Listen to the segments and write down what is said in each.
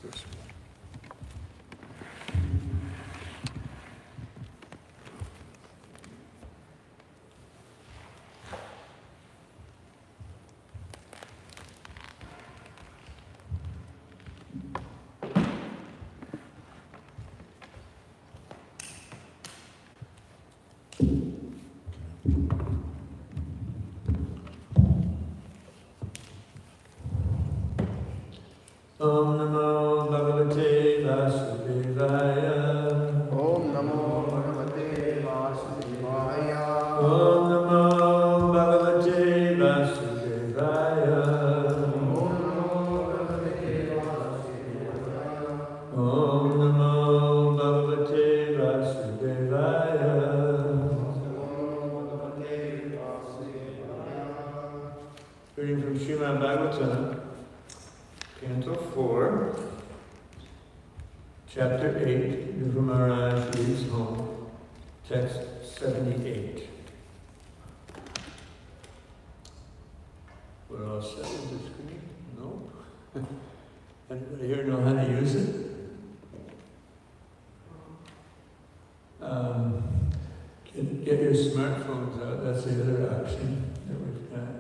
this way. Om Namo Bhagavate Vasudevaya. Om Namo Bhagavate Vasudevaya. Om Namo Bhagavate Vasudevaya. Om Namo Bhagavate Vasudevaya. Om Namo Bhagavate Vasudevaya. Reading from Srimad Bhagavatam, Canto 4, Chapter 8, Dhruva Maharaj leaves home, text 78. We're all set with the screen? No? Anybody here know how to use it? Get your smartphones out, that's the other option that we've got.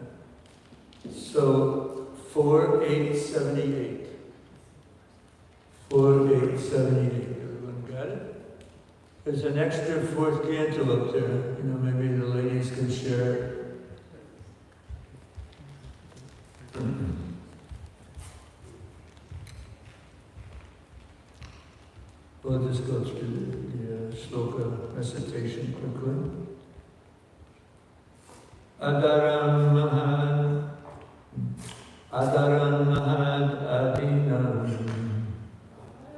So, 4878. 4878. Everyone got it? There's an extra fourth canto up there. You know, maybe the ladies can share it. We'll just go through the sloka recitation quickly. Adaram Mahad Adaram Mahad Adinam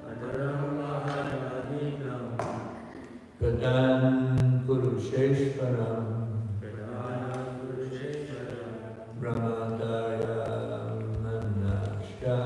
Adaram Mahad Adinam. Gadan Purusheshvaram Pradana Purusheshvaram. Brahmadaya Manashya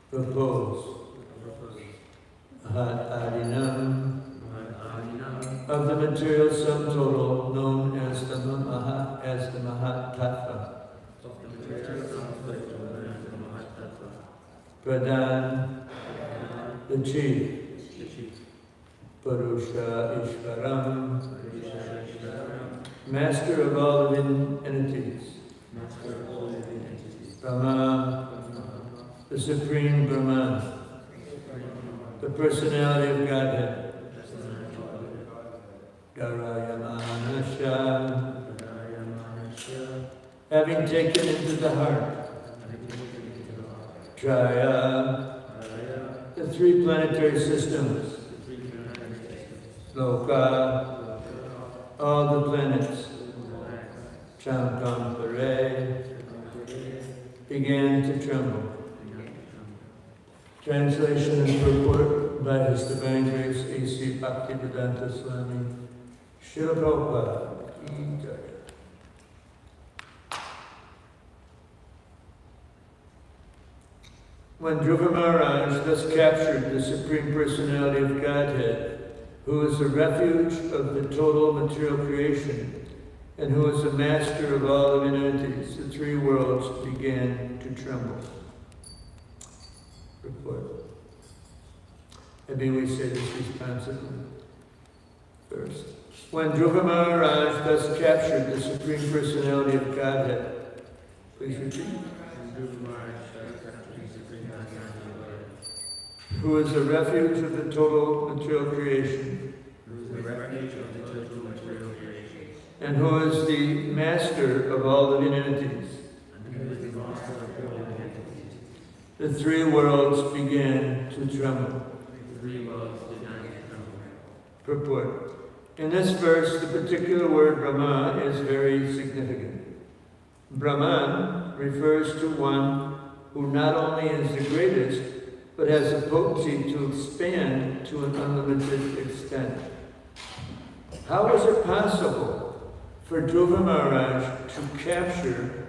propose Adinam of the material sum total known as the Mahat Tattva. Pradhan, the chief. Purusha Ishvaram, master of all living entities. Brahma, the supreme Brahman, the personality of Godhead. Darayamanasya, having taken into the heart. Traya, the three planetary systems. Loka, all the planets. Chamkampare, began to tremble. Translation and purport by His Divine Grace A.C. Bhaktivedanta Swami Srila Prabhupada Ki Jai. When Dhruva Maharaj thus captured the Supreme Personality of Godhead, who is the refuge of the total material creation, and who is the master of all living entities, the three worlds began to tremble. Report. Maybe we say this responsibly first. When Dhruva Maharaj thus captured the Supreme Personality of Godhead, please repeat. Who is the refuge of the total material creation, and who is the master of all living entities. The three worlds began to tremble. Purport. In this verse, the particular word Brahma is very significant. Brahman refers to one who not only is the greatest, but has the potency to expand to an unlimited extent. How is it possible for Dhruva Maharaj to capture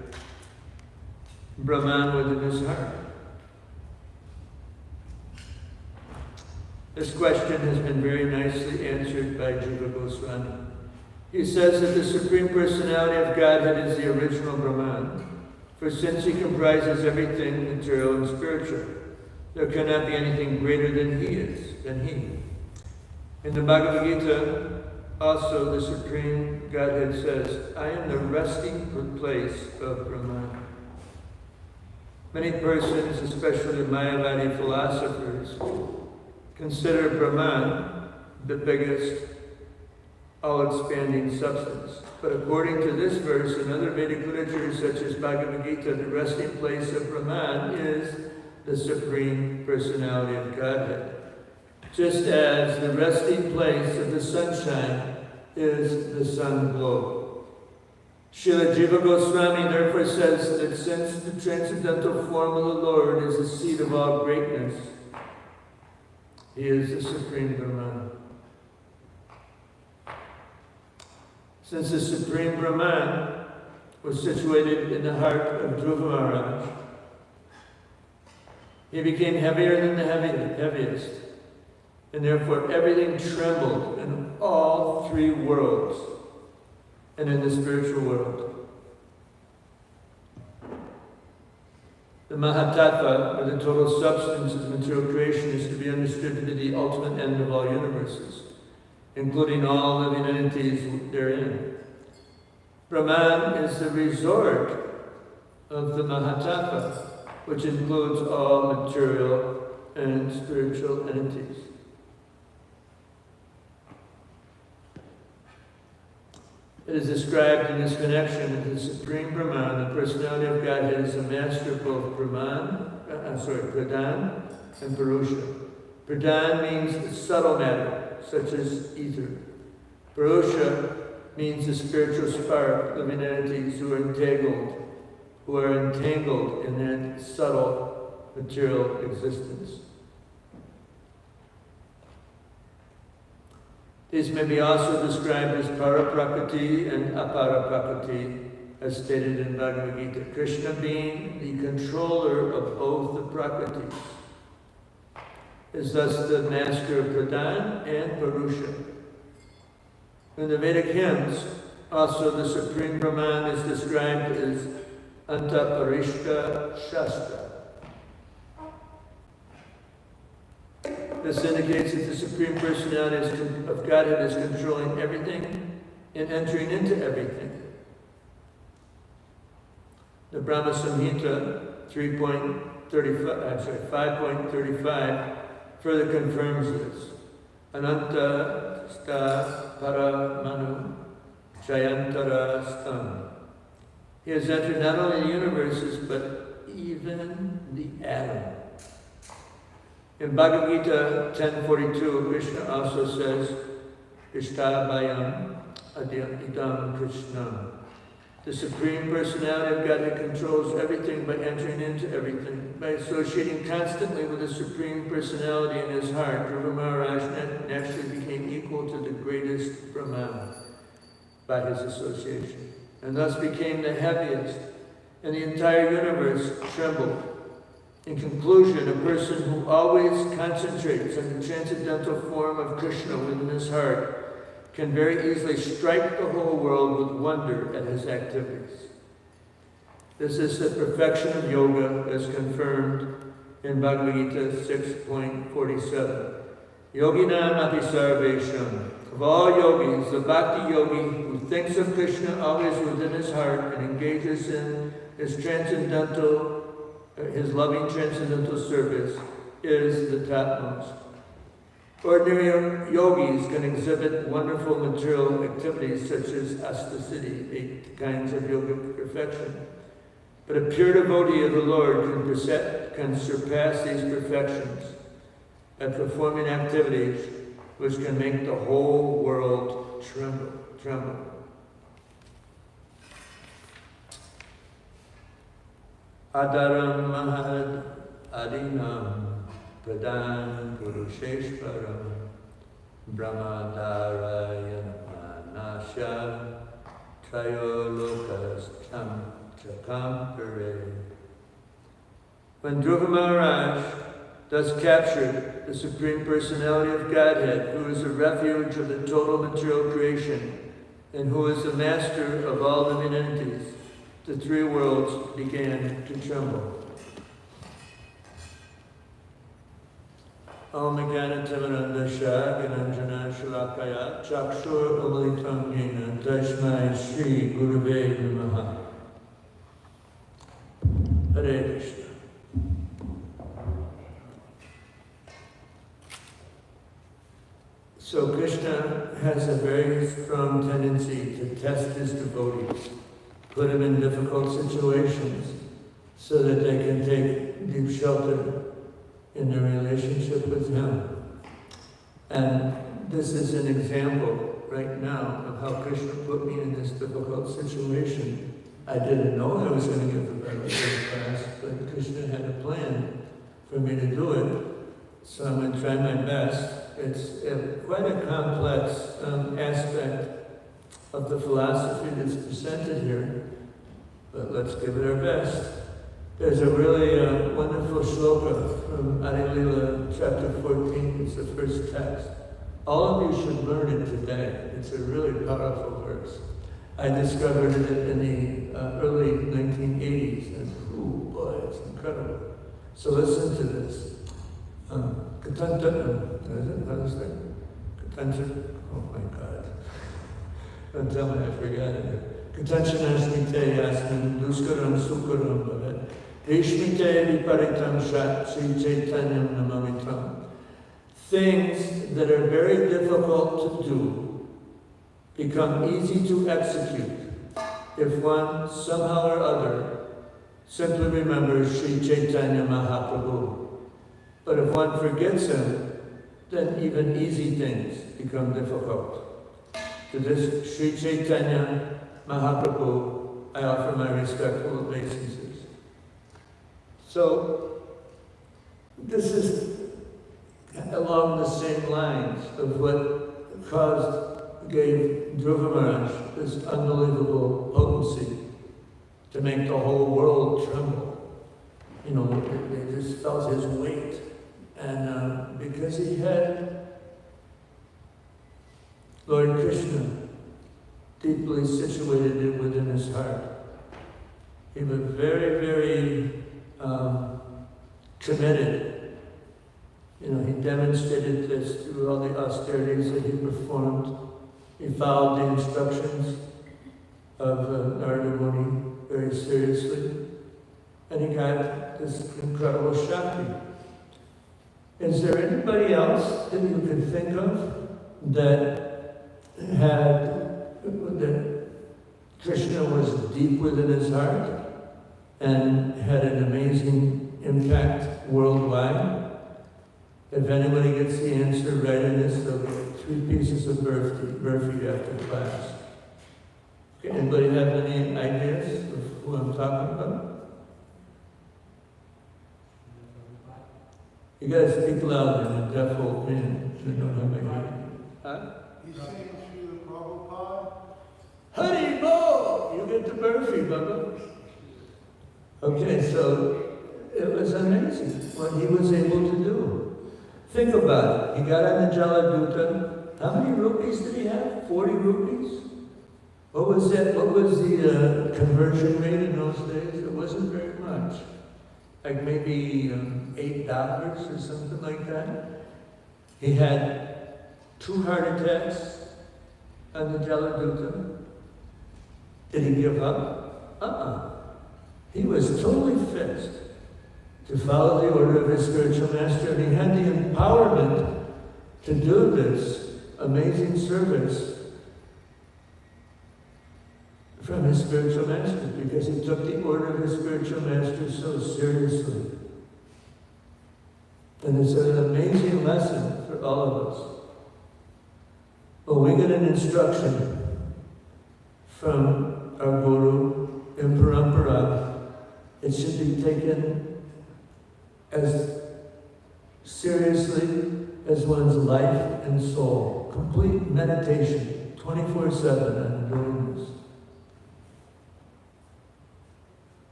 Brahman within his heart? This question has been very nicely answered by Jiva Goswami. He says that the Supreme Personality of Godhead is the original Brahman, for since he comprises everything material and spiritual, there cannot be anything greater than he is, than he. In the Bhagavad Gita, also the Supreme Godhead says, I am the resting place of Brahman. Many persons, especially Mayavadi philosophers, consider Brahman the biggest, all-expanding substance. But according to this verse and other Vedic literature such as Bhagavad Gita, the resting place of Brahman is the Supreme Personality of Godhead. Just as the resting place of the sunshine is the sun globe. Srila Jiva Goswami therefore says that since the transcendental form of the Lord is the seat of all greatness, he is the Supreme Brahman. Since the Supreme Brahman was situated in the heart of Dhruva Maharaj, he became heavier than the heaviest, and therefore everything trembled in all three worlds and in the spiritual world. The Mahatattva, or the total substance of material creation, is to be understood to be the ultimate end of all universes, including all living entities therein. Brahman is the resort of the Mahatattva, which includes all material and spiritual entities. It is described in this connection that the Supreme Brahman, the personality of Godhead, is the master of both Pradhan and Purusha. Pradhan means subtle matter, such as ether. Purusha means the spiritual spark, living entities who are entangled in that subtle material existence. These may be also described as Paraprakriti and Aparaprakriti, as stated in Bhagavad Gita. Krishna being the controller of both the Prakritis, is thus the master of Pradhan and Purusha. In the Vedic hymns, also the Supreme Brahman is described as Antaparishta Shastra. This indicates that the Supreme Personality of Godhead is controlling everything and entering into everything. The Brahma Samhita 5.35 further confirms this. Ananta sta paramanu jayantara stam. He has entered not only the universes, but even the atom. In Bhagavad Gita 10.42, Krishna also says, Ishtabhayam idam Krishnam. The Supreme Personality of Godhead controls everything by entering into everything. By associating constantly with the Supreme Personality in his heart, Dhruva Maharaj naturally became equal to the greatest Brahman by his association, and thus became the heaviest, and the entire universe trembled. In conclusion, a person who always concentrates on the transcendental form of Krishna within his heart can very easily strike the whole world with wonder at his activities. This is the perfection of yoga as confirmed in Bhagavad Gita 6.47. Yoginam api sarvesham. Of all yogis, the bhakti yogi who thinks of Krishna always within his heart and engages in his loving transcendental service is the topmost. Ordinary yogis can exhibit wonderful material activities such as astasiti, 8 kinds of yogic perfection. But a pure devotee of the Lord can surpass these perfections by performing activities which can make the whole world tremble. Adaram mahad adinam Pradhan Purusheshwaram Brahmadarayana Manasha Trayolokas Chakampare. When Dhruva Maharaj thus captured the Supreme Personality of Godhead, who is the refuge of the total material creation, and who is the master of all living entities, the 3 worlds began to tremble. Om Jnana Timirandasya Gyananjana Shalakaya Chakshur Amalitam Yena Tasmai Shri Gurave Namaha. Hare Krishna. So Krishna has a very strong tendency to test his devotees, put them in difficult situations so that they can take deep shelter in their relationship with him. And this is an example right now of how Krishna put me in this difficult situation. I didn't know I was going to give the Bhagavatam class, but Krishna had a plan for me to do it, so I'm going to try my best. It's quite a complex aspect of the philosophy that's presented here, but let's give it our best. There's a really wonderful shloka from Adilila chapter 14. It's the first text. All of you should learn it today. It's a really powerful verse. I discovered it in the early 1980s, and oh boy, it's incredible. So listen to this. Oh my God. Don't tell me I forgot it. Katanchanasmite yasmin duskaram sukaram bhavet. Rishmite viparitam shat sri chaitanyam namamitam. Things that are very difficult to do become easy to execute if one, somehow or other, simply remembers Sri Chaitanya Mahaprabhu. But if one forgets him, then even easy things become difficult. To this Sri Chaitanya Mahaprabhu, I offer my respectful obeisances. So, this is along the same lines of what gave Dhruva Maharaj this unbelievable potency to make the whole world tremble. You know, they just felt his weight. And because he had Lord Krishna deeply situated within his heart. He was very, very committed. You know, he demonstrated this through all the austerities that he performed. He followed the instructions of Narada Muni very seriously, and he got this incredible Shakti. Is there anybody else that you could think of that Krishna was deep within his heart and had an amazing impact worldwide? If anybody gets the answer right in this, there'll be 3 pieces of burfi after class. Okay, anybody have any ideas of who I'm talking about? You gotta speak loud, I'm a deaf old man. I don't have my hearing. Huh? He's saying Srila Prabhupada. Hari Bo! You get the burfi, Baba. Okay, so it was amazing what he was able to do. Think about it. He got on the Jaladuta. How many rupees did he have? 40 rupees? What was that? What was the conversion rate in those days? It wasn't very much. Like maybe $8 or something like that. He had 2 heart attacks on the Jaladuta. Did he give up? He was totally fixed to follow the order of his spiritual master, and he had the empowerment to do this amazing service from his spiritual master, because he took the order of his spiritual master so seriously. And it's an amazing lesson for all of us. Well, we get an instruction from our Guru in Parampara. It should be taken as seriously as one's life and soul. Complete meditation, 24/7 on doing this.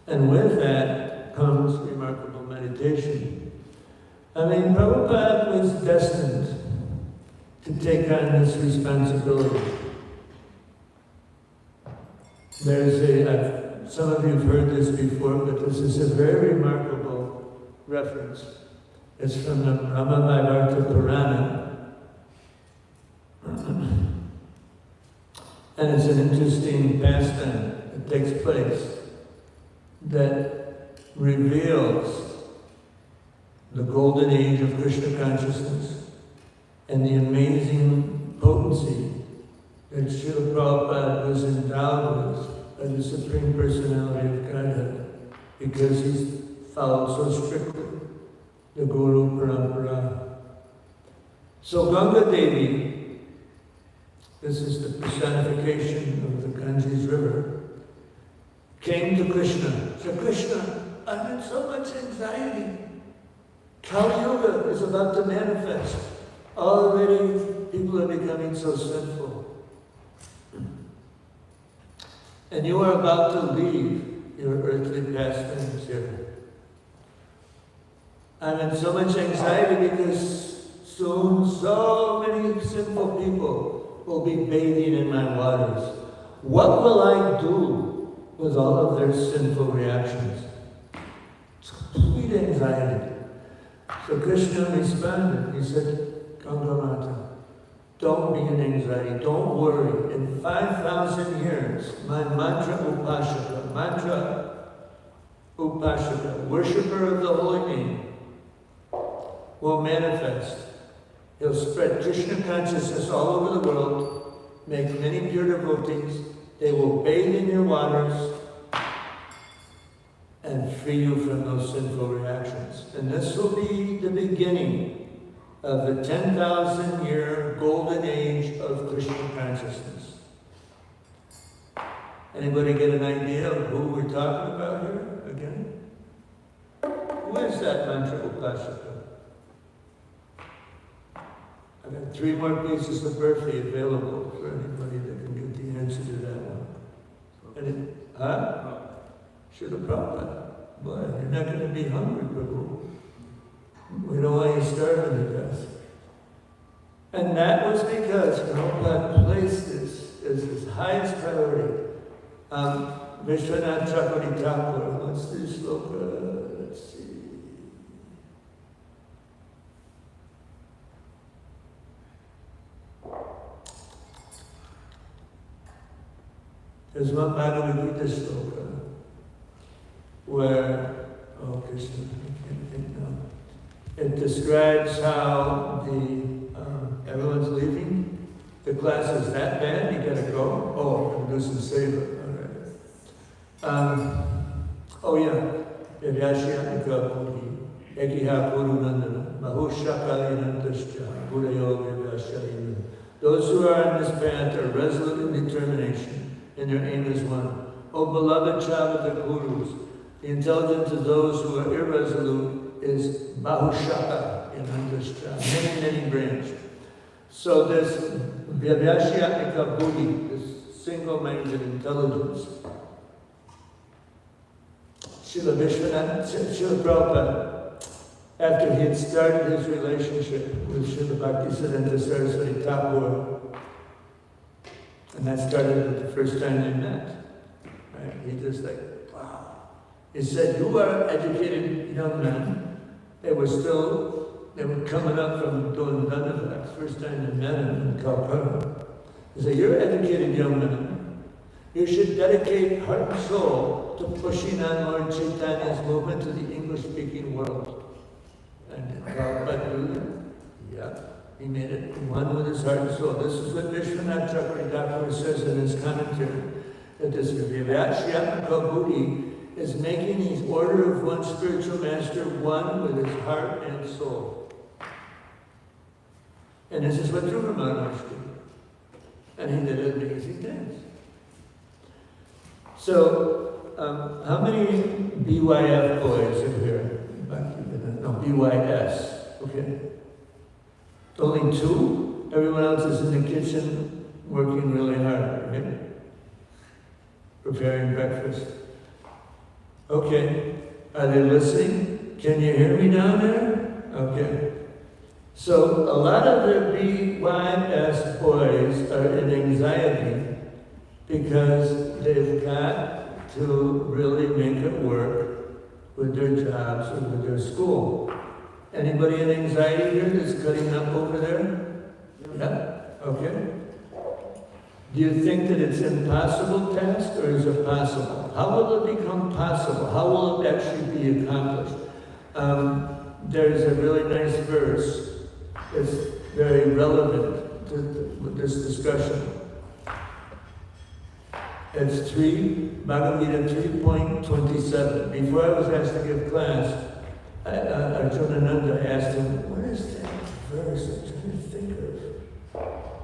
And with that comes remarkable meditation. I mean, Prabhupada was destined to take on this responsibility. Some of you have heard this before, but this is a very remarkable reference. It's from the Brahma Purana. And it's an interesting pastime that takes place that reveals the golden age of Krishna consciousness and the amazing potency that Srila Prabhupada was endowed with by the Supreme Personality of Godhead, because he's followed so strictly the Guru Parampara. So Ganga Devi, this is the personification of the Ganges River, came to Krishna. Said, Krishna, I'm in so much anxiety. Kali Yuga is about to manifest. Already people are becoming so sinful. And you are about to leave your earthly pastimes here. I'm in so much anxiety because soon so many sinful people will be bathing in my waters. What will I do with all of their sinful reactions? It's complete anxiety. So Krishna responded. He said, Ganga Mata, don't be in anxiety, don't worry. In 5,000 years, my mantra upashaka, worshipper of the holy name, will manifest. He'll spread Krishna consciousness all over the world, make many pure devotees. They will bathe in your waters and free you from those sinful reactions. And this will be the beginning of the 10,000-year golden age of Krishna consciousness. Anybody get an idea of who we're talking about here again? Who is that mantra upashaka? I've got 3 more pieces of burfi available for anybody that can get the answer to that one. Srila Prabhupada. But you're not going to be hungry, Prabhu. We don't want you starving to death. And that was because Prabhupada placed this as his highest priority. Vishwanath Chakravarti Thakur, what's this sloka? Let's see. There's one Bhagavad Gita sloka where, oh Krishna, I can't think now. It describes how everyone's leaving. The class is that bad, you gotta go. Oh, do some savor. All right. Oh yeah. Vyashyatmika Buddhi, Ekiha Purunandana, Mahushakalinantascha, Buddhayo Vyashyalina. Those who are on this path are resolute in determination, and their aim is one. O beloved child of the Gurus, the intelligence of those who are irresolute is Bahushaka in Andhashta, many branched. So this Vyashyatmika Buddhi, this single-minded intelligence, Srila Prabhupada, after he had started his relationship with Srila Bhaktisiddhanta Saraswati Thakur, and that started with the first time they met, right? He just like, wow. He said, you are educated young men. They were coming up from doing Dandavats, first time they met him in Calcutta. He said, you're educated young men. You should dedicate heart and soul to pushing on Lord Chaitanya's movement to the English-speaking world. And Prabhupada, yeah, he made it one with his heart and soul. This is what Vishwanath Chakravarti says in his commentary, that this Vyashyatmaka Buddhi is making his order of one spiritual master one with his heart and soul. And this is what Dhruva Maharaj did. And he did amazing things. So, how many BYF boys are here? No, BYS, okay. Only 2? Everyone else is in the kitchen working really hard, right? Preparing breakfast. Okay, are they listening? Can you hear me down there? Okay. So, a lot of the BYS boys are in anxiety because they've got to really make it work with their jobs or with their school. Anybody in anxiety here that's cutting up over there? Yeah? Okay. Do you think that it's an impossible task or is it possible? How will it become possible? How will it actually be accomplished? There's a really nice verse that's very relevant to this discussion. It's Bhagavad Gita 3.27. Before I was asked to give class, Arjunananda asked him, what is that verse? I'm trying to think of.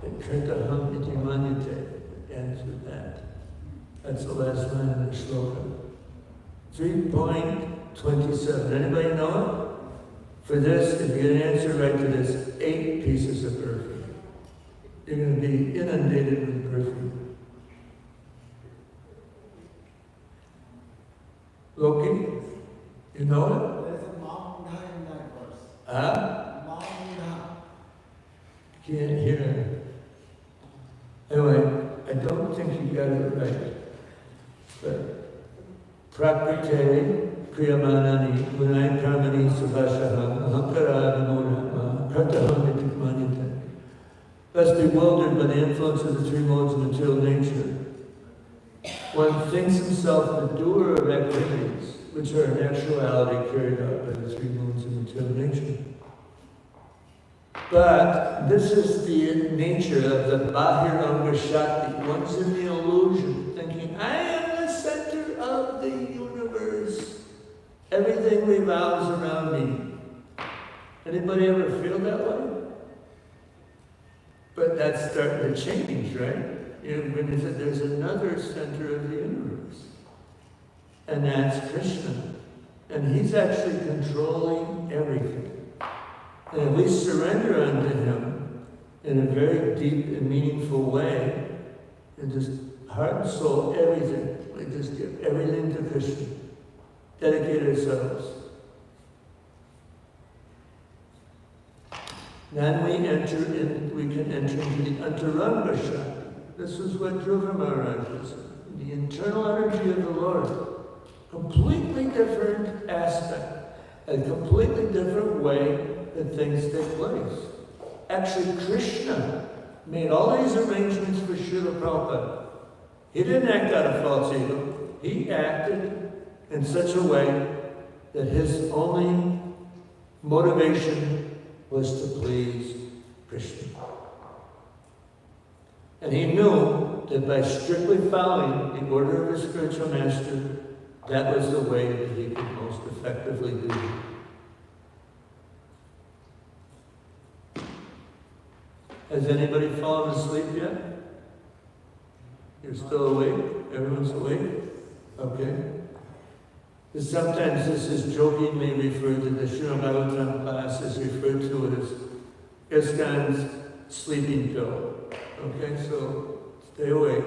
It Kirtaham iti manyate. It ends with that. That's the last line of the shloka. 3.27. Anybody know it? For this, if you get an answer right to this, 8 pieces of perfume. You're going to be inundated with perfume. Loki, you know it? There's a Mount Buddha in that verse. Huh? Mount Buddha. Can't hear it. Anyway, I don't think you got it right. But Prakrite Kriyamanani Munai Karmani Subhashaham Ahankara Vinodama Kartaham Itikmanita. Thus bewildered by the influence of the 3 modes of material nature, one thinks himself the doer of activities which are in actuality carried out by the 3 modes of material nature. But this is the nature of the Bahiranga Shakti. One's in the illusion, thinking, I am the center of the universe. Everything revolves around me. Anybody ever feel that way? But that's starting to change, right? When he said there's another center of the universe. And that's Krishna. And he's actually controlling everything. And if we surrender unto him in a very deep and meaningful way, and just heart and soul, everything, we just give everything to Krishna. dedicate ourselves. Then we can enter into the Antaranga Shakti. This is what Dhruva Maharaj was, the internal energy of the Lord. Completely different aspect, a completely different way that things take place. Actually, Krishna made all these arrangements for Srila Prabhupada. He didn't act out of false ego. He acted in such a way that his only motivation was to please Krishna. And he knew that by strictly following the order of his spiritual master, that was the way that he could most effectively do it. Has anybody fallen asleep yet? You're still awake? Everyone's awake? Okay. Sometimes this is jokingly referred to, the Srimad Bhagavatam class is referred to it as ISKCON's sleeping pill. Okay, so stay awake.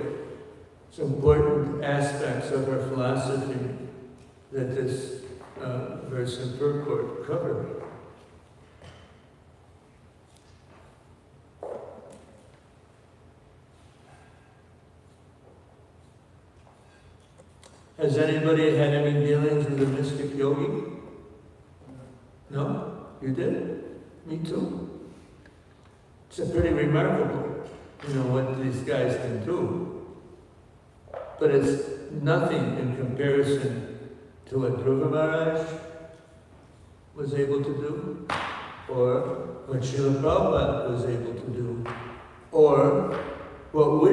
It's important aspects of our philosophy that this verse and purport cover. Has anybody had any dealings with a mystic yogi? No? You did? Me too. It's pretty remarkable, what these guys can do. But it's nothing in comparison to what Dhruva Maharaj was able to do, or what Srila Prabhupada was able to do, or what we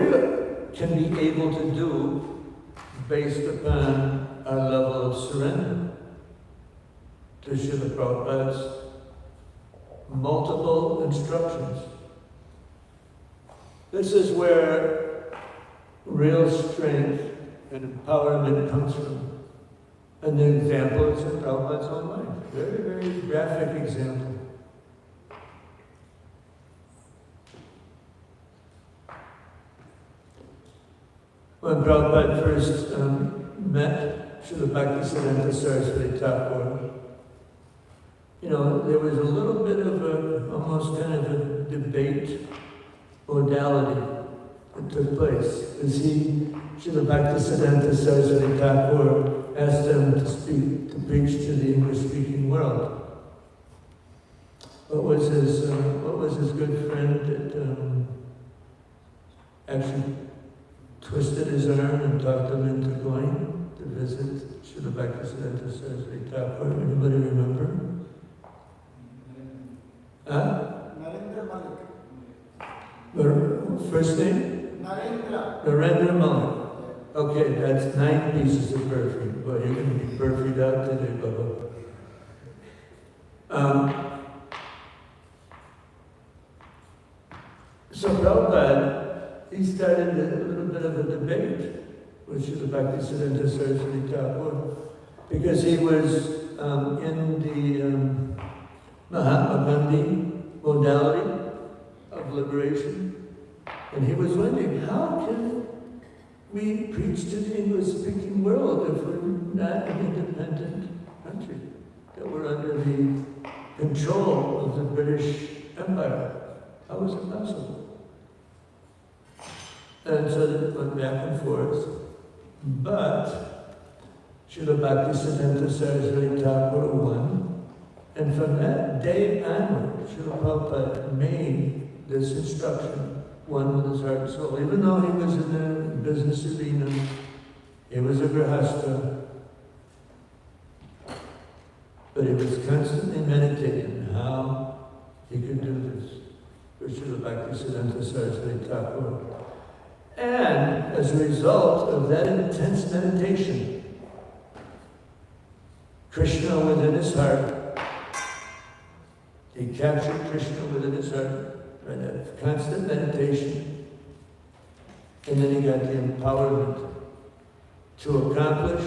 can be able to do based upon our level of surrender to Srila Prabhupada's multiple instructions. This is where real strength and empowerment comes from. And the example is in Prabhupada's own life. Very, very graphic example. When Prabhupada first met Srila Bhaktisiddhanta Saraswati Thakur, there was a little bit of almost kind of a debate modality that took place. Because Srila Bhaktisiddhanta Saraswati Thakur asked him to preach to the English-speaking world. What was his good friend that actually twisted his arm and talked him into going to visit Srila Bhaktisiddhanta Saraswati Thakur? Anybody remember? Narendra Malik. First name? Narendra Malik. Okay, that's 9 pieces of perfume. Boy, you're going to be perfumed out today, Bubba. So Prabhupada, he started a little bit of a debate with Srila Bhaktisiddhanta Saraswati Thakur, because he was in the Mahatma Gandhi modality of liberation, and he was wondering, how can we preach to the English-speaking world if we're not an independent country, that we're under the control of the British Empire? How is it possible? And so it went back and forth. But Srila Bhaktisiddhanta Saraswati Thakur won. And from that day onward, Srila Prabhupada made this instruction one with his heart and soul. Even though he was in the business arena, he was a grihastha, but he was constantly meditating how he could do this for Srila Bhaktisiddhanta Saraswati Thakur. And as a result of that intense meditation, Krishna within his heart, he captured Krishna within his heart by that constant meditation, and then he got the empowerment to accomplish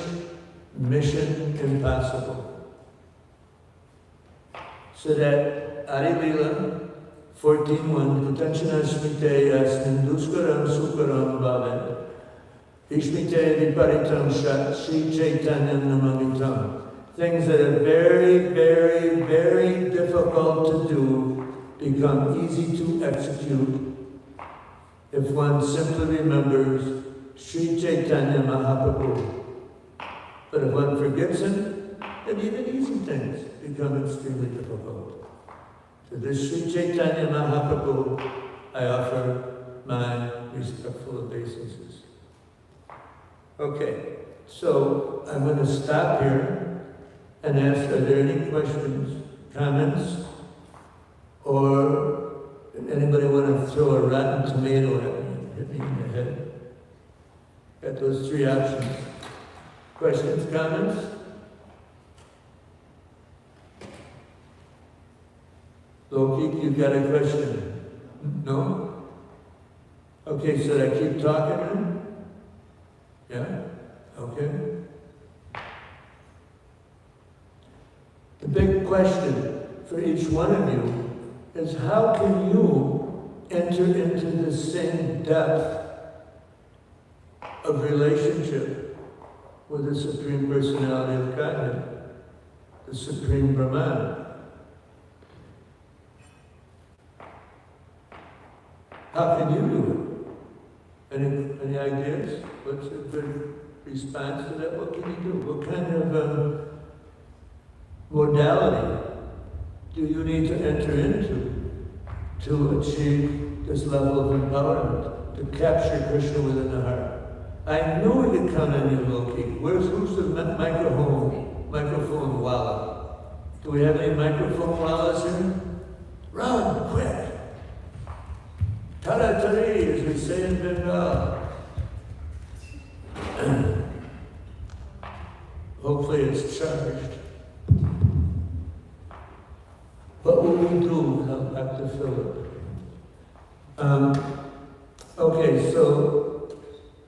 mission impossible. So that Adi Lila 14:1, Kutanchana Smite Yasmin Duskaram Sukaram Bhavan, Ishmite Viparitam Shri Chaitanyam Namamitam. Things that are very, very, very difficult to do become easy to execute if one simply remembers Sri Chaitanya Mahaprabhu. But if one forgets him, then even easy things become extremely difficult. To this Sri Chaitanya Mahaprabhu, I offer my respectful obeisances. Okay, so I'm going to stop here and ask, are there any questions, comments, or anybody want to throw a rotten tomato at me, hit me in the head? Got those three options. Questions, comments? Loki, you got a question? No? Okay, so I keep talking then? Yeah? Okay. The big question for each one of you is, how can you enter into the same depth of relationship with the Supreme Personality of Godhead, the Supreme Brahman? How can you do it? Any ideas? What's a good response to that? What can you do? What kind of modality do you need to enter into to achieve this level of empowerment, to capture Krishna within the heart? I knew we could count on you, Loki. Who's the microphone walla? Do we have any microphone wallas here? Run, quick! Tara tari, as we say in Bengal. Hopefully it's charged. What will we do without Dr. Philip? Okay, so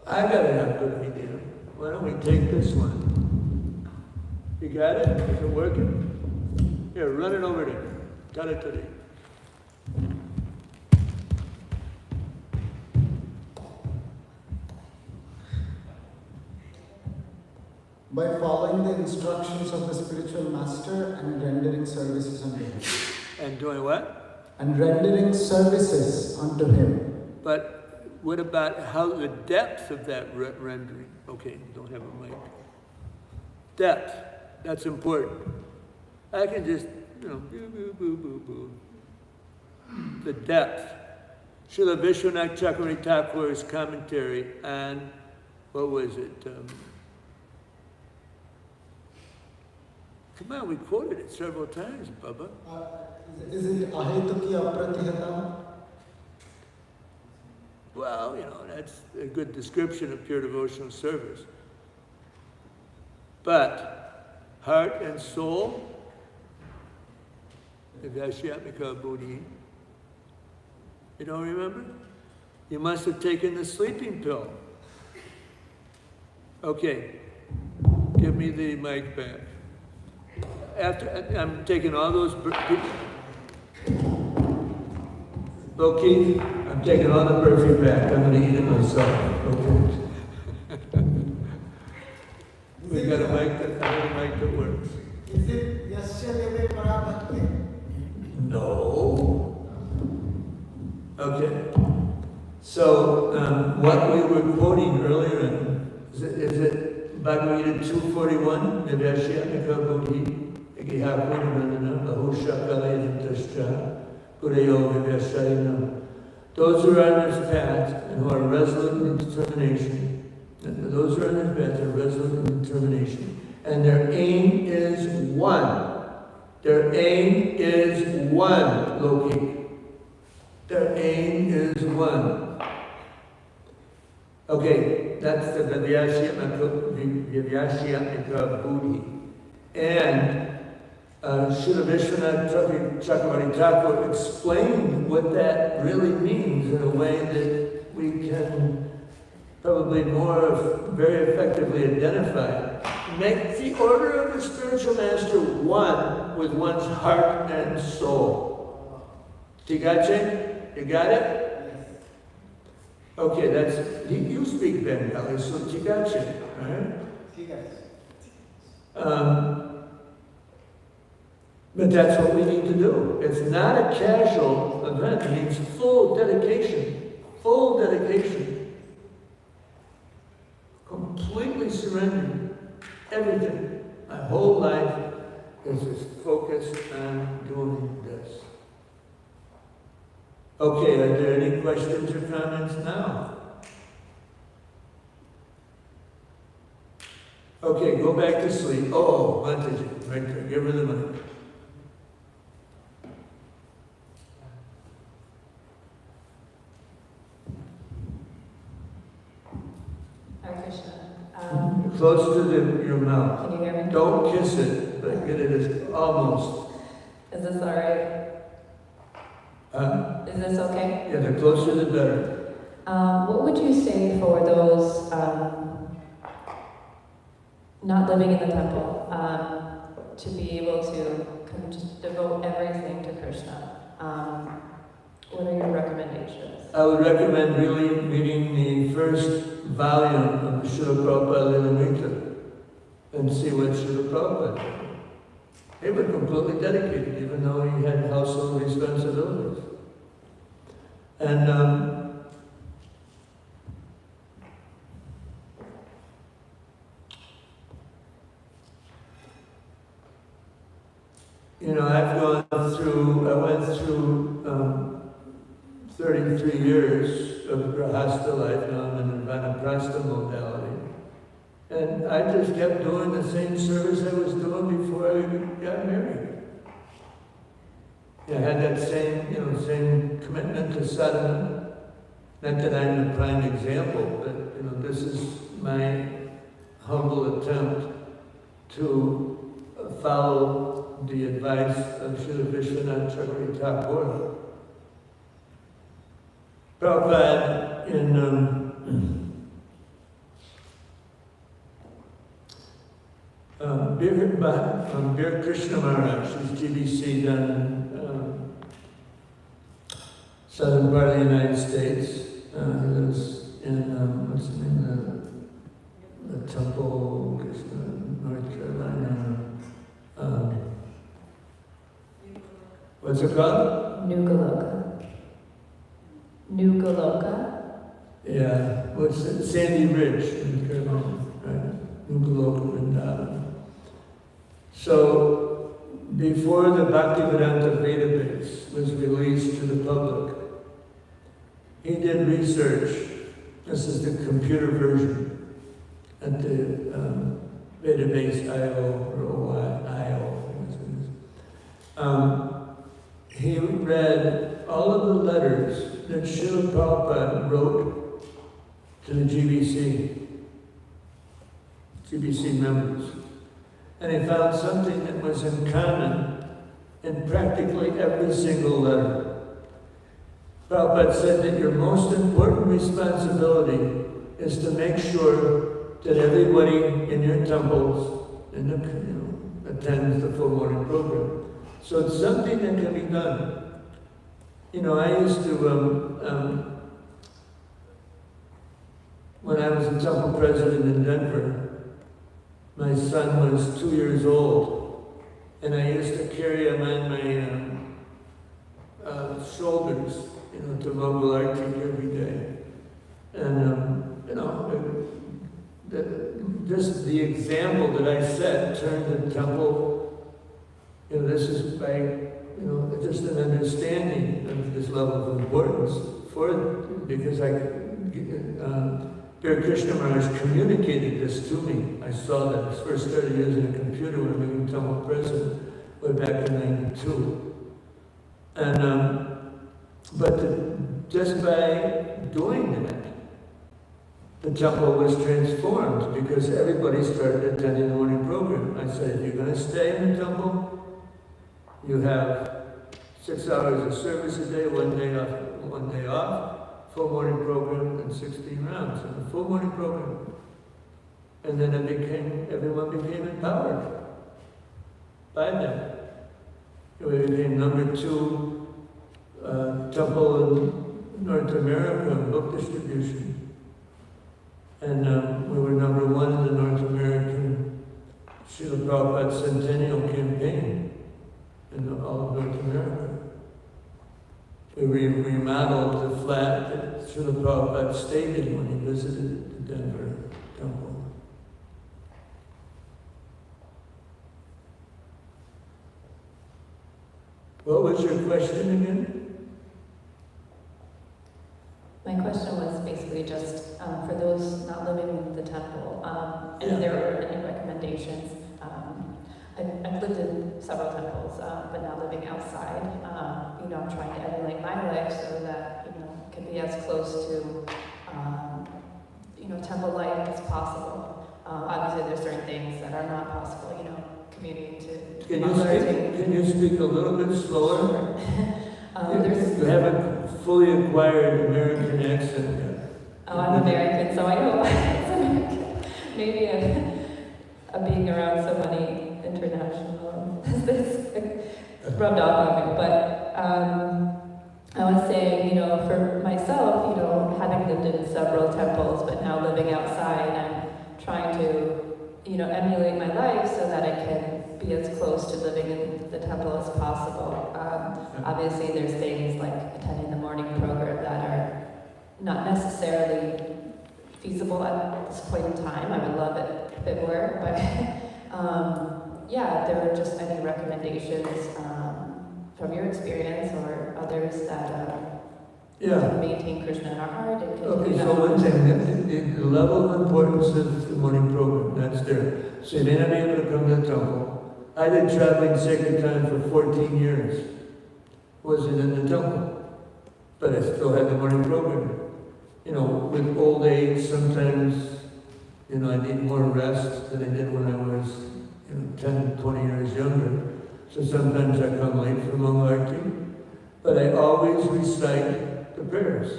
I got a good idea. Why don't we take this one? You got it? Is it working? Here, run it over there. Tara tari. By following the instructions of the spiritual master and rendering services unto him. And doing what? And rendering services unto him. But what about how the depth of that rendering? Okay, don't have a mic. Depth, that's important. I can just, boo, boo, boo, boo, boo. The depth. Srila Vishwanath Chakravarti Thakur's commentary on, what was it? Come on, we quoted it several times, Bubba. Is it ahetuki apratihata? Well, that's a good description of pure devotional service. But heart and soul, Vyashyatmika Bodhi, you don't remember? You must have taken the sleeping pill. Okay, give me the mic back. After I'm taking all those, Loki, I'm taking all the burfi back. I'm going to eat it myself. Okay. We got a mic that works. Is it Yasya Deve Parabhakti? No. Okay. So what we were quoting earlier is it Bhagavad Gita 241? Nivyashyatmika Bodhi. Those who are on this path and who are resolute in determination, those who are on this path are resolute in determination, and their aim is one. Their aim is one, Loki. Their aim is one. Okay, that's the Vyashyatmika Buddhi. And Srila Vishwanath Chakravarti Thakur explained what that really means in a way that we can probably very effectively identify. Make the order of the spiritual master one with one's heart and soul. Tigache? You got it? Okay, you speak Bengali, so Tigachi, right? But that's what we need to do. It's not a casual event. It needs full dedication. Full dedication. Completely surrendering. Everything. My whole life is just focused on doing this. Okay, are there any questions or comments now? Okay, go back to sleep. Oh, Mataji, right there. Give her the mic. Hare Krishna. Close to your mouth. Can you hear me? Don't kiss it, but get it as almost. Is this alright? Is this okay? Yeah, the closer the better. What would you say for those not living in the temple to be able to kind of just devote everything to Krishna? What are your recommendations? I would recommend really reading the first volume of the Srila Prabhupada Lilamrita and see what Srila Prabhupada did. They were completely dedicated, even though he had household responsibilities. And you know, I went through 33 years of Grahastha life. Now I'm in Vanaprastha modality. And I just kept doing the same service I was doing before I got married. I had that same commitment to sadhana. Not that I'm the prime example, but this is my humble attempt to follow the advice of Srila Vishwanath Chakravarti Thakur. Prabhupada in Bir Krishna Maharaj, who's GBC down in southern part of the United States. He lives in, what's the name of the temple, North Carolina. What's it called? New Galoka? Yeah, what's it? Sandy Ridge in Carolina, right? New Galoka Vrindavan. So, before the Bhaktivedanta database was released to the public, he did research. This is the computer version at the database.io or OI.io. He read all of the letters that Srila Prabhupada wrote to the GBC members. And he found something that was in common in practically every single letter. Prabhupada said that your most important responsibility is to make sure that everybody in your temples attends the full morning program. So it's something that can be done. I used to, when I was a temple president in Denver, my son was 2 years old, and I used to carry him on my shoulders, to Mongol Arctic every day. And, just the example that I set turned the temple, this is by, just an understanding of this level of importance for it, because Bir Krishna Maharaj communicated this to me. I saw that. I first started using a computer when I became temple president way back in '92. And, just by doing that, the temple was transformed because everybody started attending the morning program. I said, if you're going to stay in the temple, you have 6 hours of service a day, 1 day off, full morning program, and 16 rounds in the full morning program. And then everyone became empowered by that. We became number 2 temple North America book distribution. And we were number one in the North American Srila Prabhupada Centennial Campaign in all of North America. We remodeled the flat that Srila Prabhupada stayed in when he visited the Denver temple. What was your question again? My question was basically just for those not living in the temple, if there were any recommendations. I've lived in several temples, but now living outside, I'm trying to emulate my life so that, can be as close to, temple life as possible. Obviously there's certain things that are not possible, commuting to Can you speak a little bit slower? Sure. You haven't fully acquired American accent yet. Oh, I'm American, so I hope it's American. Maybe I'm being around so many international, this rubbed off on me. But I was saying, for myself, having lived in several temples, but now living outside, I'm trying to, emulate my life so that I can be as close to living in the temple as possible. Obviously, there's things like attending the morning program that are not necessarily feasible at this point in time. I would love it if it were, but if there were just any recommendations from your experience or others that can maintain Krishna in our heart. And Okay, so one thing, the level of importance of the morning program, that's there. So you may not be able to come to the temple. I did traveling sacred time for 14 years. Wasn't in the temple, but I still had the morning program. With old age, sometimes, I need more rest than I did when I was, 10, 20 years younger. So sometimes I come late for Mangalarti, but I always recite the prayers.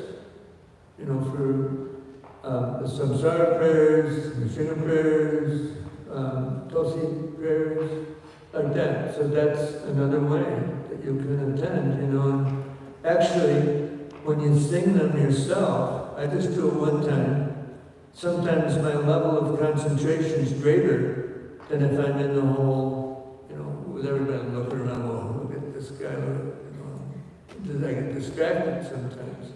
For the samsara prayers, the Shinga prayers, Tulsi prayers, like that. So that's another way that you can attend, and actually, when you sing them yourself, I just do it one time. Sometimes my level of concentration is greater than if I'm in the whole, with everybody looking around, well, look at this guy, I get distracted sometimes.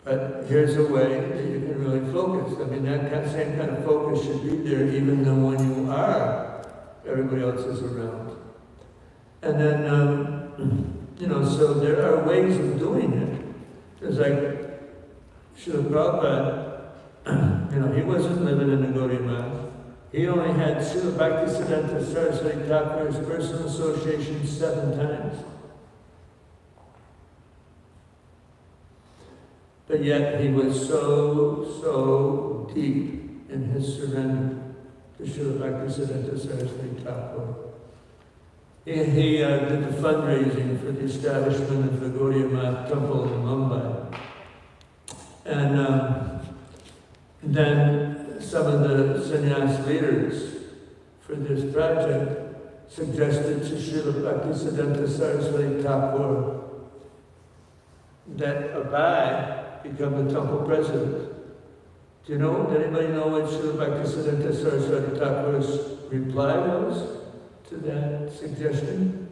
But here's a way that you can really focus. I mean, that same kind of focus should be there even though when you are, everybody else is around. And then, so there are ways of doing it. There's like, Srila Prabhupada, he wasn't living in the Gaudiya Math. He only had Srila Bhaktisiddhanta Saraswati Thakur's personal association 7 times. But yet he was so deep in his surrender to Srila Bhaktisiddhanta Saraswati Thakur. He did the fundraising for the establishment of the Gaudiya Math Temple in Mumbai. And then some of the sannyas leaders for this project suggested to Srila Bhaktisiddhanta Saraswati Thakur that Abai become the temple president. Does anybody know what Srila Bhaktisiddhanta Saraswati Thakur's reply was to that suggestion?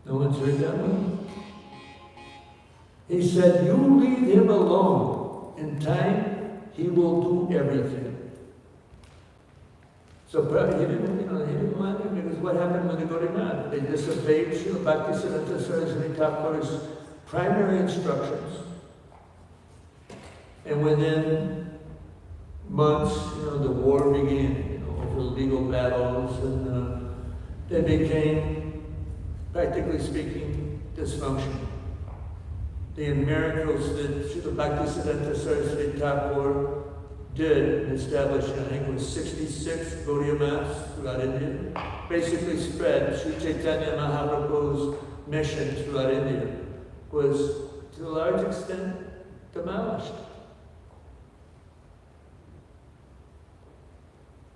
No one's heard that one? He said, you leave him alone. In time, he will do everything. So he didn't mind it because what happened with the Gaudiya Math? They disobeyed Srila Bhaktisiddhanta Saraswati Thakur's primary instructions. And within months, the war began, over legal battles, and they became, practically speaking, dysfunctional. The miracles that Srila Bhaktisiddhanta Saraswati Thakur did in establishing, I think it was 66 Gaudiya Maths throughout India, basically spread Sri Chaitanya Mahaprabhu's mission throughout India, was to a large extent demolished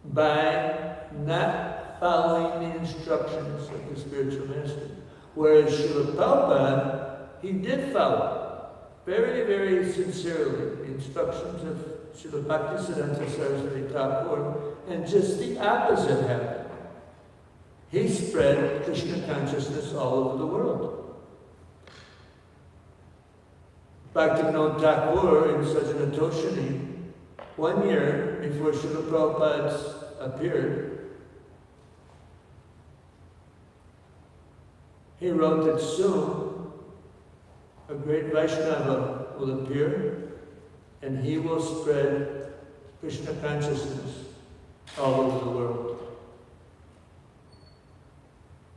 by not following the instructions of the spiritual master. Whereas Srila Prabhupada, he did follow very, very sincerely the instructions of Srila Bhaktisiddhanta Saraswati Thakur, and just the opposite happened. He spread Krishna consciousness all over the world. Bhaktivinoda Thakur in Sajjana Toshini, 1 year before Srila Prabhupada appeared, he wrote that soon a great Vaishnava will appear and he will spread Krishna consciousness all over the world.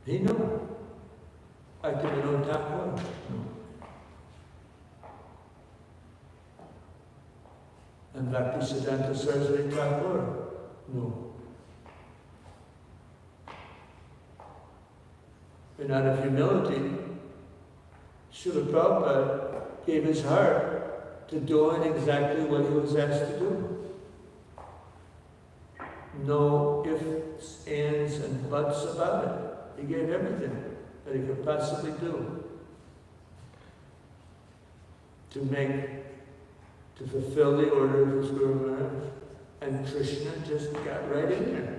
He knew. Bhaktivinoda Thakur knew. And Bhaktisiddhanta Saraswati Thakur knew. And out of humility, Srila Prabhupada gave his heart to doing exactly what he was asked to do. No ifs, ands, and buts about it. He gave everything that he could possibly do to fulfill the order of his Guru Maharaj. And Krishna just got right in there.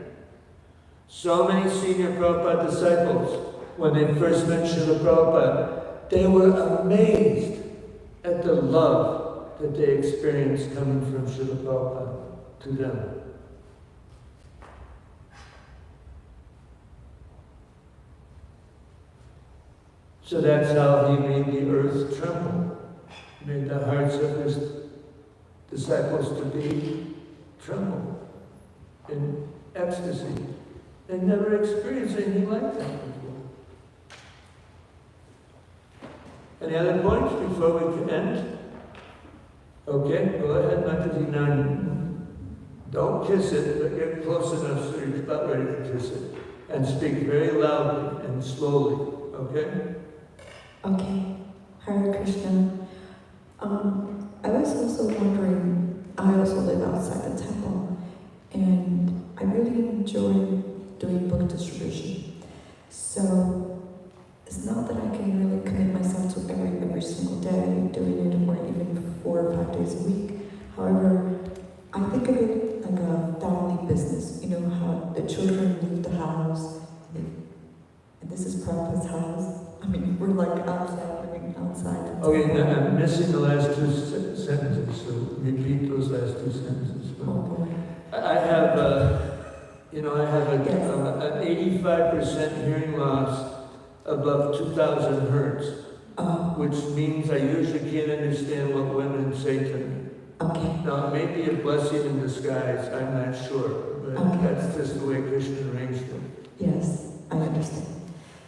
So many senior Prabhupada disciples, when they first met Srila Prabhupada, they were amazed at the love that they experienced coming from Srila Prabhupada to them. So that's how he made the earth tremble, made the hearts of his disciples to be tremble in ecstasy. They never experienced anything like that before. Any other points before we can end? Okay, go ahead, Mataji. Now, don't kiss it, but get close enough so you're about ready to kiss it. And speak very loudly and slowly, okay? Okay, Hare Krishna. I was also wondering, I also live outside the temple, and I really enjoy doing book distribution. So it's not that I can really commit myself to every single day doing it, or even 4 or 5 days a week. However, I think of it like a family business. You know how the children leave the house, and this is Prabhupada's house. I mean, we're like outside, living outside. Okay, now I'm missing the last 2 sentences, so repeat those last 2 sentences. Oh boy. I have an 85% hearing loss above 2,000 hertz, which means I usually can't understand what women say to me. Okay. Now, it may be a blessing in disguise, I'm not sure, but Okay. that's just the way Krishna arranged it. Yes, I understand.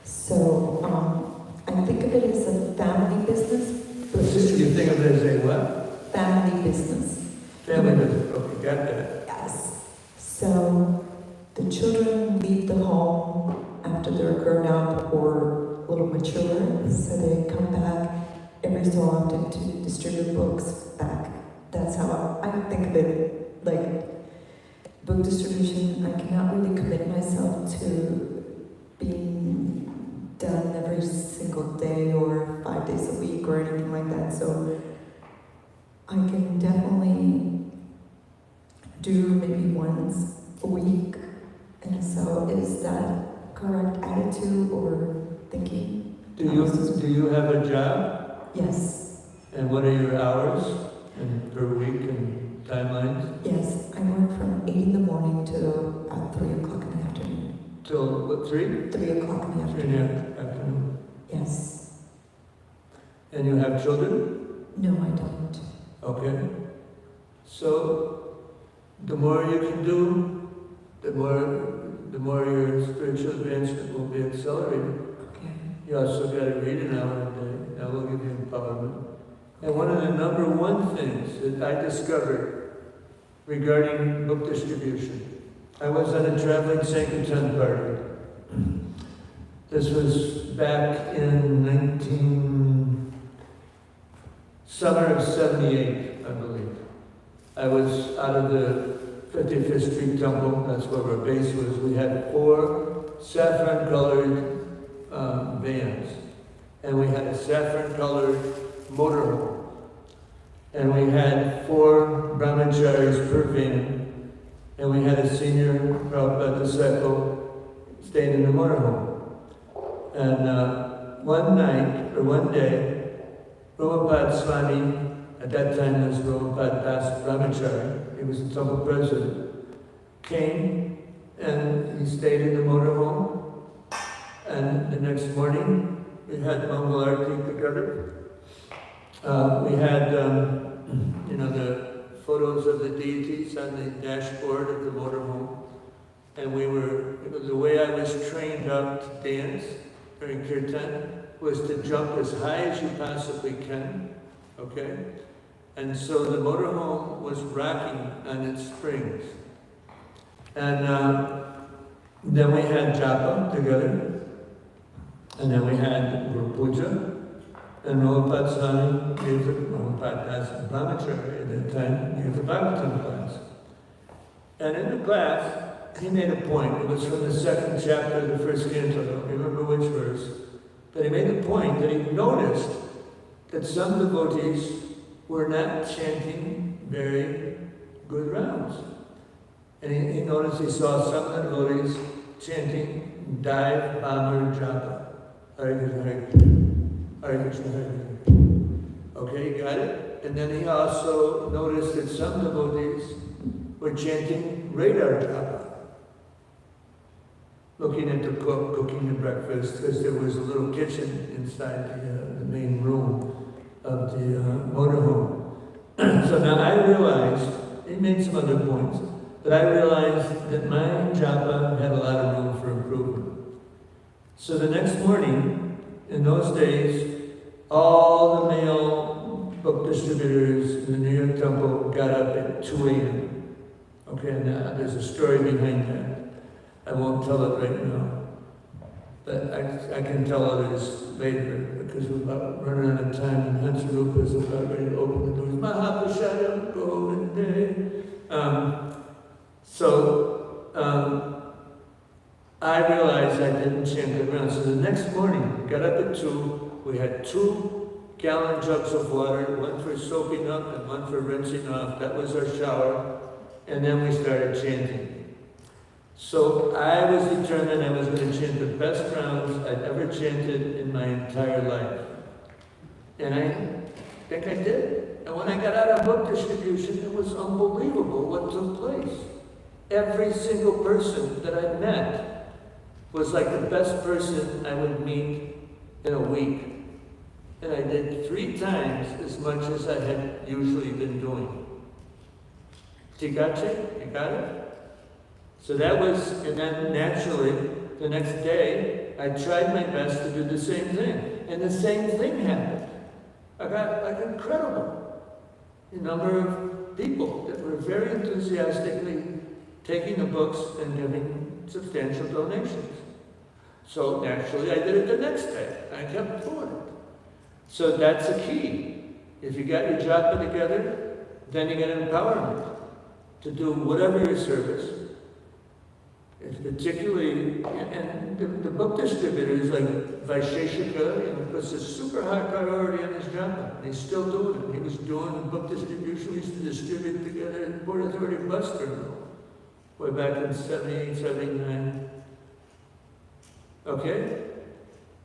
So, I think of it as a family business. You think of it as a what? Family business. Family business, okay, got that. Yes. So, the children leave the home after they're grown up or a little mature, so they come back every so often to distribute books back. That's how I think of it, like book distribution. I cannot really commit myself to being done every single day or 5 days a week or anything like that. So I can definitely do maybe once a week. And so is that correct attitude or thinking? Do you have a job? Yes. And what are your hours and per week and timelines? Yes, I work from 8 in the morning to about 3 o'clock in the afternoon. Till what, 3? 3 o'clock in the 3 in afternoon. the afternoon. Yes. And you have children? No, I don't. Okay. So, the more you can do, the more your spiritual advancement will be accelerated. Okay. You also got to read an hour a day. That will give you empowerment. And one of the number 1 things that I discovered regarding book distribution, I was on a traveling Sankirtan party. This was back in summer of 78, I believe. I was out of the 55th Street Temple, that's where our base was. We had 4 saffron-colored vans. and we had a saffron-colored motorhome. And we had 4 brahmacharis per van, and we had a senior Prabhupada disciple staying in the motorhome. And one day, Prabhupada Swami, at that time was Prabhupada Das Brahmachari, he was the temple president, came and he stayed in the motorhome. And the next morning, we had Mangal Arati together. We had, the photos of the deities on the dashboard of the motorhome. And the way I was trained up to dance during kirtan was to jump as high as you possibly can, okay? And so the motorhome was rocking on its springs. And then we had japa together. And then we had Guru Puja. And Prabhupada Swami gave Prabhupada Das Brahmachari at that time gave the Bhagavatam class. And in the class, he made a point. It was from the 2nd chapter of the 1st canto. I don't remember which verse. But he made a point that he noticed that some devotees were not chanting very good rounds. And he noticed he saw some devotees chanting Dive, Bamar, Japa. Hare Krishna, Hare Krishna. Hare Krishna, Hare Krishna. Okay, you got it? And then he also noticed that some devotees were chanting radar japa. Looking at the cook, cooking the breakfast, because there was a little kitchen inside the main room of the motorhome. So now I realized, he made some other points, but I realized that my japa had a lot of room for improvement. So the next morning, in those days, all the male book distributors in the New York Temple got up at 2 a.m. Okay, now there's a story behind that. I won't tell it right now, but I can tell others later because we're about running out of time and Hansarupa is about ready to open the doors. Mahaprashadam Govinde. I realized I didn't chant good rounds. So the next morning, got up at 2, we had 2-gallon jugs of water, one for soaking up and one for rinsing off. That was our shower. And then we started chanting. So I was determined I was going to chant the best rounds I'd ever chanted in my entire life. And I think I did. And when I got out of book distribution, it was unbelievable what took place. Every single person that I met was like the best person I would meet in a week. And I did 3 times as much as I had usually been doing. You got it? So that was, and then naturally, the next day, I tried my best to do the same thing. And the same thing happened. I got like incredible number of people that were very enthusiastically taking the books and giving substantial donations. So naturally, I did it the next day. I kept doing it. So that's the key. If you got your japa together, then you get empowerment to do whatever your service. It's particularly, and the book distributors like Vaisheshika, puts a super high priority on his japa. And he's still doing it. He was doing the book distribution. We used to distribute together at Port Authority bus terminal way back in 78, 79. Okay?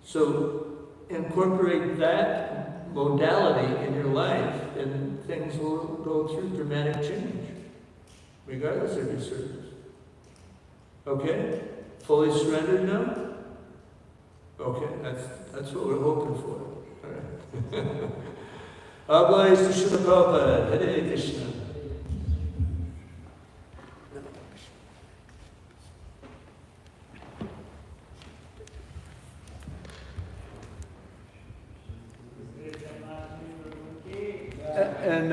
So incorporate that modality in your life and things will go through dramatic change, regardless of your service. Okay? Fully surrendered now? Okay, that's what we're hoping for. All right. All glories to Srila Prabhupada. Hare Krishna. And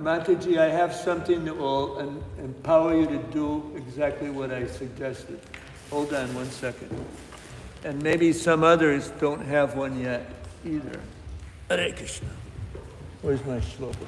Mataji, I have something that will empower you to do exactly what I suggested. Hold on 1 second. And maybe some others don't have one yet either. Hare Krishna. Where's my shloka?